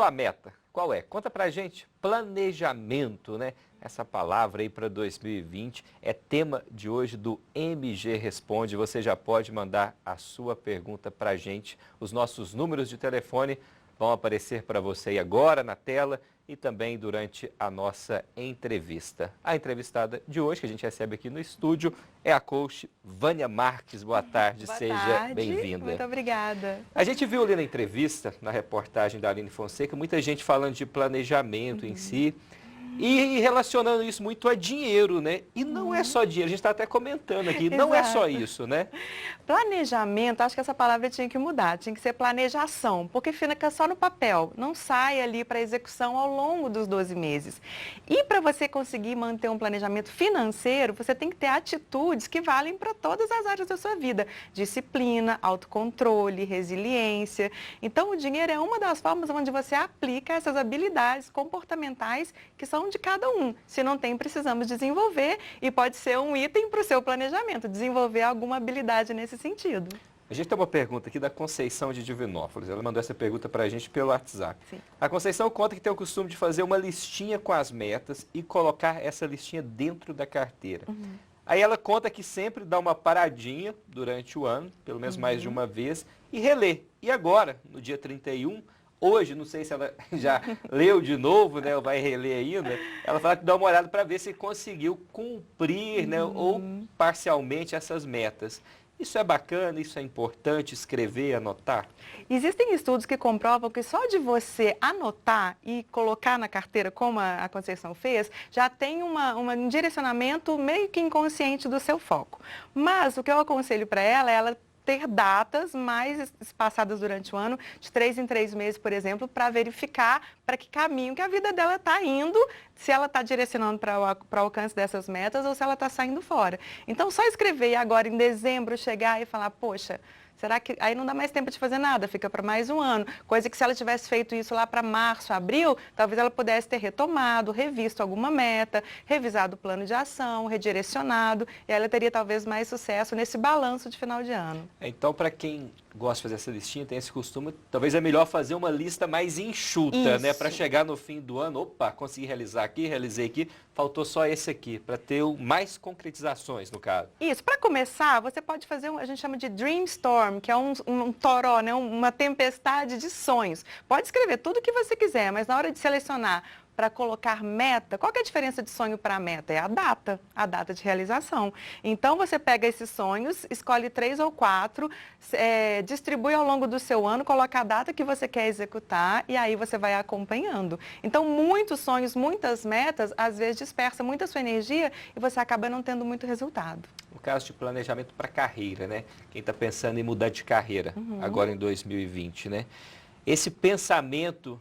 sua meta, qual é? Conta pra gente. Planejamento, né? Essa palavra aí para 2020 é tema de hoje do MG Responde. Você já pode mandar a sua pergunta pra gente. Os nossos números de telefone vão aparecer para você aí agora na tela e também durante a nossa entrevista. A entrevistada de hoje, que a gente recebe aqui no estúdio, é a coach Vânia Marques. Boa tarde, seja bem-vinda. Muito obrigada. A gente viu ali na entrevista, na reportagem da Aline Fonseca, muita gente falando de planejamento em si e relacionando isso muito a dinheiro, né? E não é só dinheiro, a gente está até comentando aqui, não é só isso, né? Planejamento, acho que essa palavra tinha que mudar, tinha que ser planejação, porque fica só no papel, não sai ali para execução ao longo dos 12 meses. E para você conseguir manter um planejamento financeiro, você tem que ter atitudes que valem para todas as áreas da sua vida. Disciplina, autocontrole, resiliência. Então, o dinheiro é uma das formas onde você aplica essas habilidades comportamentais que são de cada um. Se não tem, precisamos desenvolver e pode ser um item para o seu planejamento, desenvolver alguma habilidade nesse sentido. A gente tem uma pergunta aqui da Conceição de Divinópolis. Ela mandou essa pergunta para a gente pelo WhatsApp. Sim. A Conceição conta que tem o costume de fazer uma listinha com as metas e colocar essa listinha dentro da carteira. Aí ela conta que sempre dá uma paradinha durante o ano, pelo menos mais de uma vez, e relê. E agora, no dia 31, hoje, não sei se ela já leu de novo, né, ou vai reler ainda, ela fala que dá uma olhada para ver se conseguiu cumprir, né, ou parcialmente essas metas. Isso é bacana, isso é importante, escrever, anotar? Existem estudos que comprovam que só de você anotar e colocar na carteira, como a Conceição fez, já tem um direcionamento meio que inconsciente do seu foco. Mas o que eu aconselho para ela ter datas mais espaçadas durante o ano, de 3 em 3 meses, por exemplo, para verificar para que caminho que a vida dela está indo, se ela está direcionando para o alcance dessas metas ou se ela está saindo fora. Então, só escrever e agora em dezembro chegar e falar, poxa, será que aí não dá mais tempo de fazer nada, fica para mais um ano. Coisa que se ela tivesse feito isso lá para março, abril, talvez ela pudesse ter retomado, revisto alguma meta, revisado o plano de ação, redirecionado, e aí ela teria talvez mais sucesso nesse balanço de final de ano. Então, para quem gosta de fazer essa listinha, tem esse costume, talvez é melhor fazer uma lista mais enxuta, né? Para chegar no fim do ano, opa, consegui realizar aqui, realizei aqui, faltou só esse aqui, para ter mais concretizações, no caso. Isso, para começar, você pode fazer, a gente chama de Dreamstorm, que é um toró, né? Uma tempestade de sonhos. Pode escrever tudo o que você quiser, mas na hora de selecionar para colocar meta, qual que é a diferença de sonho para meta? É a data de realização. Então, você pega esses sonhos, escolhe 3 ou 4, distribui ao longo do seu ano, coloca a data que você quer executar e aí você vai acompanhando. Então, muitos sonhos, muitas metas, às vezes dispersa muita sua energia e você acaba não tendo muito resultado. No caso de planejamento para carreira, né? Quem está pensando em mudar de carreira agora em 2020, né? Esse pensamento,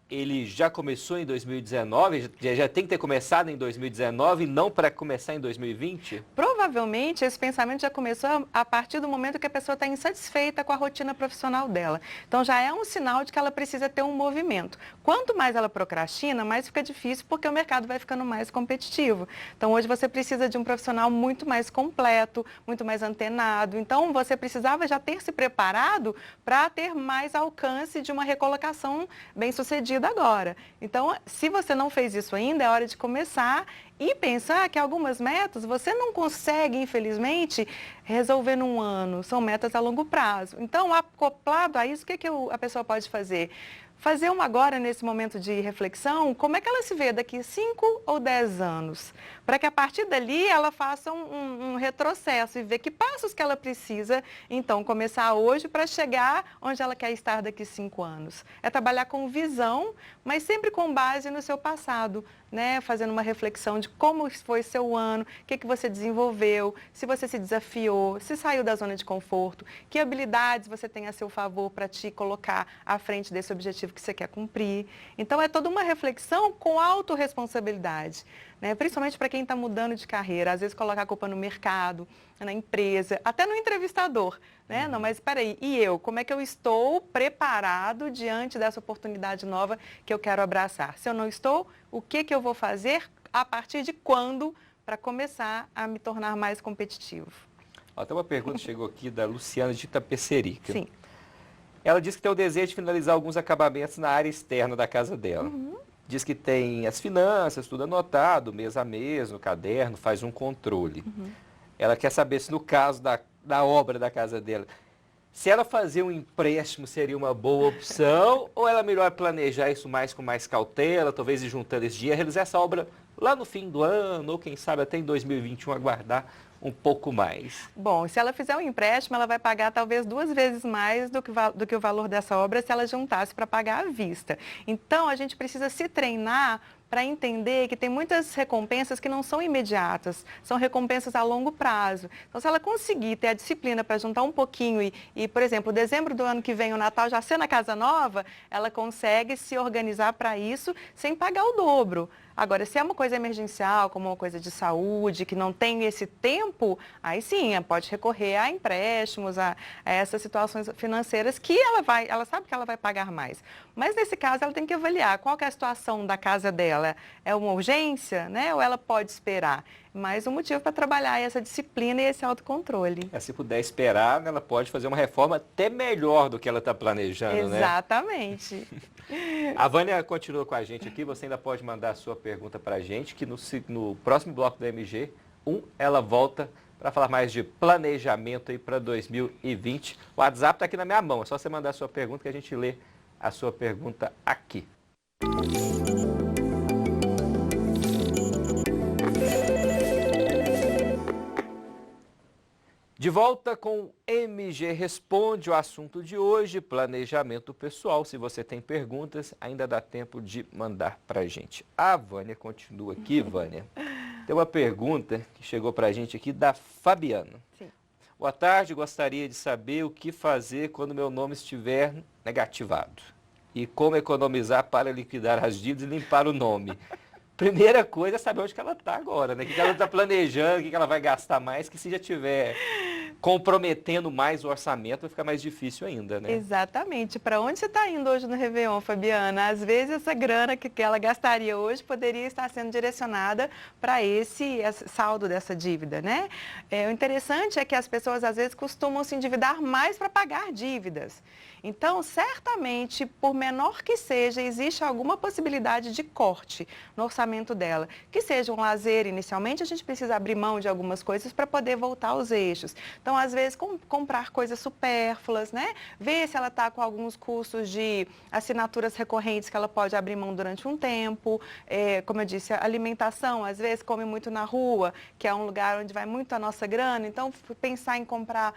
ele já começou em 2019? Já tem que ter começado em 2019 e não para começar em 2020? Provavelmente esse pensamento já começou a partir do momento que a pessoa está insatisfeita com a rotina profissional dela. Então já é um sinal de que ela precisa ter um movimento. Quanto mais ela procrastina, mais fica difícil porque o mercado vai ficando mais competitivo. Então hoje você precisa de um profissional muito mais completo, muito mais antenado. Então você precisava já ter se preparado para ter mais alcance de uma recolocação bem-sucedida agora. Então, se você não fez isso ainda, é hora de começar e pensar que algumas metas você não consegue, infelizmente, resolver num ano. São metas a longo prazo. Então, acoplado a isso, o que a pessoa pode fazer? Fazer uma agora, nesse momento de reflexão, como é que ela se vê daqui 5 ou 10 anos? Para que a partir dali ela faça um retrocesso e ver que passos que ela precisa, então, começar hoje para chegar onde ela quer estar daqui 5 anos. É trabalhar com visão, mas sempre com base no seu passado, né? Fazendo uma reflexão de como foi seu ano, o que você desenvolveu, se você se desafiou, se saiu da zona de conforto, que habilidades você tem a seu favor para te colocar à frente desse objetivo que você quer cumprir. Então, é toda uma reflexão com autorresponsabilidade, né? Principalmente para quem está mudando de carreira. Às vezes, colocar a culpa no mercado, na empresa, até no entrevistador, né? Não, mas espera aí, e eu? Como é que eu estou preparado diante dessa oportunidade nova que eu quero abraçar? Se eu não estou, o que eu vou fazer a partir de quando para começar a me tornar mais competitivo? Ó, tem uma pergunta que chegou aqui da Luciana de Itapecerica. Sim. Ela diz que tem o desejo de finalizar alguns acabamentos na área externa da casa dela. Diz que tem as finanças, tudo anotado, mês a mês, no caderno, faz um controle. Ela quer saber se no caso da obra da casa dela, se ela fazer um empréstimo seria uma boa opção, ou ela melhor planejar isso mais com mais cautela, talvez ir juntando esse dinheiro, realizar essa obra lá no fim do ano, ou quem sabe até em 2021 aguardar um pouco mais. Bom, se ela fizer um empréstimo, ela vai pagar talvez 2 vezes mais do que o valor dessa obra se ela juntasse para pagar à vista. Então, a gente precisa se treinar para entender que tem muitas recompensas que não são imediatas, são recompensas a longo prazo. Então, se ela conseguir ter a disciplina para juntar um pouquinho por exemplo, dezembro do ano que vem, o Natal já ser na casa nova, ela consegue se organizar para isso sem pagar o dobro. Agora, se é uma coisa emergencial, como uma coisa de saúde, que não tem esse tempo, aí sim, pode recorrer a empréstimos, a essas situações financeiras que ela sabe que ela vai pagar mais. Mas nesse caso, ela tem que avaliar qual que é a situação da casa dela. É uma urgência, né? Ou ela pode esperar? Mais um motivo para trabalhar essa disciplina e esse autocontrole. Se puder esperar, ela pode fazer uma reforma até melhor do que ela está planejando, né? Exatamente. A Vânia continua com a gente aqui, você ainda pode mandar a sua pergunta para a gente, que no próximo bloco do MG1 ela volta para falar mais de planejamento aí para 2020. O WhatsApp está aqui na minha mão, é só você mandar a sua pergunta que a gente lê a sua pergunta aqui. De volta com o MG Responde, o assunto de hoje, planejamento pessoal. Se você tem perguntas, ainda dá tempo de mandar para a gente. A Vânia continua aqui, Vânia. Tem uma pergunta que chegou para a gente aqui da Fabiana. Sim. Boa tarde, gostaria de saber o que fazer quando meu nome estiver negativado. E como economizar para liquidar as dívidas e limpar o nome. Primeira coisa é saber onde que ela está agora, né? O que ela está planejando, o que ela vai gastar mais, que se já tiver comprometendo mais o orçamento, vai ficar mais difícil ainda, né? Exatamente. Para onde você está indo hoje no Réveillon, Fabiana? Às vezes essa grana que ela gastaria hoje poderia estar sendo direcionada para esse saldo dessa dívida, né? O interessante é que as pessoas às vezes costumam se endividar mais para pagar dívidas. Então, certamente, por menor que seja, existe alguma possibilidade de corte no orçamento dela. Que seja um lazer inicialmente, a gente precisa abrir mão de algumas coisas para poder voltar aos eixos. Então, às vezes, comprar coisas supérfluas, né? Ver se ela está com alguns custos de assinaturas recorrentes que ela pode abrir mão durante um tempo. Como eu disse, a alimentação, às vezes, come muito na rua, que é um lugar onde vai muito a nossa grana. Então, pensar em comprar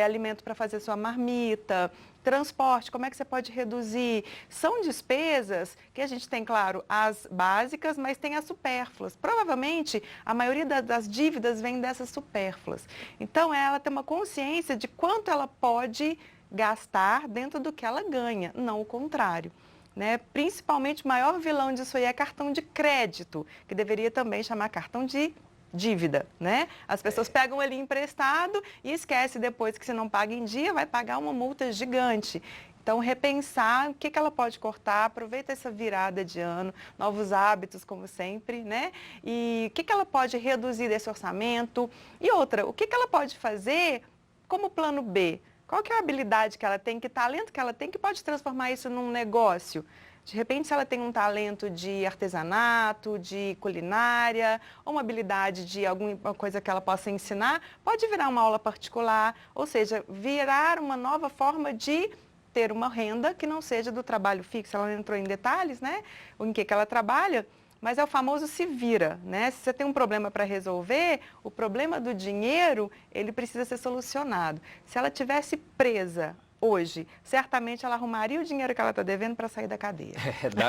alimento para fazer sua marmita. Transporte, como é que você pode reduzir? São despesas que a gente tem, claro, as básicas, mas tem as supérfluas. Provavelmente, a maioria das dívidas vem dessas supérfluas. Então, ela tem uma consciência de quanto ela pode gastar dentro do que ela ganha, não o contrário. Né? Principalmente, o maior vilão disso aí é cartão de crédito, que deveria também chamar cartão de dívida, né? As pessoas pegam ali emprestado e esquece depois que se não paga em dia, vai pagar uma multa gigante. Então, repensar o que ela pode cortar, aproveita essa virada de ano, novos hábitos, como sempre, né? E o que ela pode reduzir desse orçamento? E outra, o que ela pode fazer como plano B? Qual que é a habilidade que ela tem, que talento que ela tem, que pode transformar isso num negócio? De repente, se ela tem um talento de artesanato, de culinária, ou uma habilidade de alguma coisa que ela possa ensinar, pode virar uma aula particular, ou seja, virar uma nova forma de ter uma renda que não seja do trabalho fixo. Ela não entrou em detalhes, né? Em que ela trabalha, mas é o famoso se vira, né? Se você tem um problema para resolver, o problema do dinheiro, ele precisa ser solucionado. Se ela tivesse presa hoje, certamente ela arrumaria o dinheiro que ela está devendo para sair da cadeia.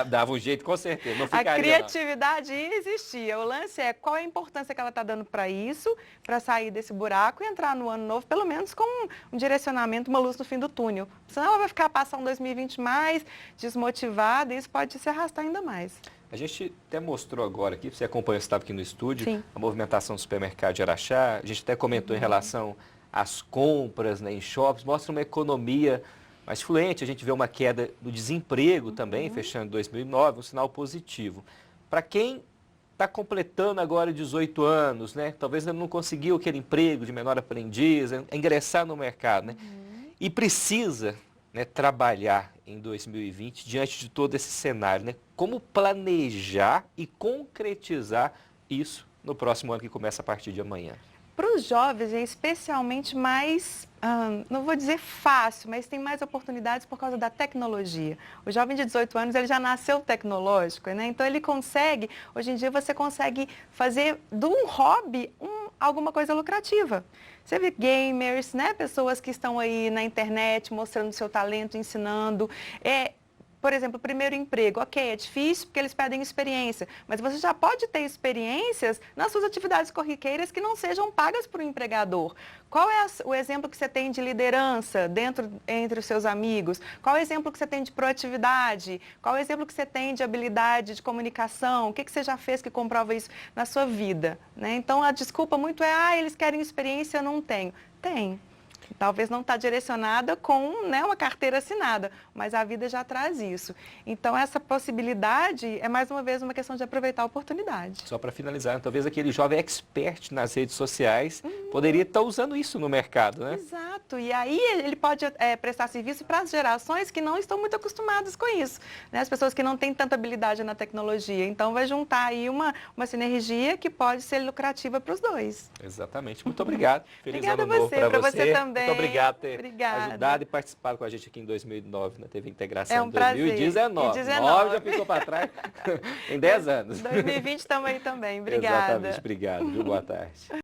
Dava um jeito, com certeza. Não ficaria, a criatividade existia. O lance é qual é a importância que ela está dando para isso, para sair desse buraco e entrar no ano novo, pelo menos com um direcionamento, uma luz no fim do túnel. Senão ela vai passar um 2020 mais desmotivada e isso pode se arrastar ainda mais. A gente até mostrou agora aqui, você acompanhou, você estava aqui no estúdio, Sim. A movimentação do supermercado de Araxá. A gente até comentou em relação às compras, né, em shoppings, mostra uma economia mais fluente. A gente vê uma queda do desemprego também, fechando 2009, um sinal positivo. Para quem está completando agora 18 anos, né, talvez ainda não conseguiu aquele emprego de menor aprendiz, ingressar no mercado, né, e precisa né, trabalhar em 2020 diante de todo esse cenário, né? Como planejar e concretizar isso no próximo ano que começa a partir de amanhã? Para os jovens é especialmente mais, não vou dizer fácil, mas tem mais oportunidades por causa da tecnologia. O jovem de 18 anos, ele já nasceu tecnológico, né? Então ele consegue, hoje em dia você consegue fazer de um hobby alguma coisa lucrativa. Você vê gamers, né? Pessoas que estão aí na internet mostrando seu talento, ensinando. Por exemplo, o primeiro emprego, ok, é difícil porque eles pedem experiência, mas você já pode ter experiências nas suas atividades corriqueiras que não sejam pagas por um empregador. Qual é o exemplo que você tem de liderança entre os seus amigos? Qual é o exemplo que você tem de proatividade? Qual é o exemplo que você tem de habilidade de comunicação? O que você já fez que comprova isso na sua vida, né? Então, a desculpa muito é, eles querem experiência, eu não tenho. Tem. Talvez não está direcionada com, né, uma carteira assinada, mas a vida já traz isso. Então, essa possibilidade é, mais uma vez, uma questão de aproveitar a oportunidade. Só para finalizar, talvez aquele jovem expert nas redes sociais poderia estar usando isso no mercado, né? Exato. E aí ele pode prestar serviço para as gerações que não estão muito acostumadas com isso, né? As pessoas que não têm tanta habilidade na tecnologia. Então, vai juntar aí uma sinergia que pode ser lucrativa para os dois. Exatamente. Muito obrigado. Feliz Obrigada ano novo para você também. Muito obrigado por ter Obrigada. ajudado e participado com a gente aqui em 2009 na TV Integração. É um prazer. 2019. 9 já ficou para trás em 10 anos. 2020 estamos aí também. Obrigada. Exatamente. Obrigado. Viu? Boa tarde.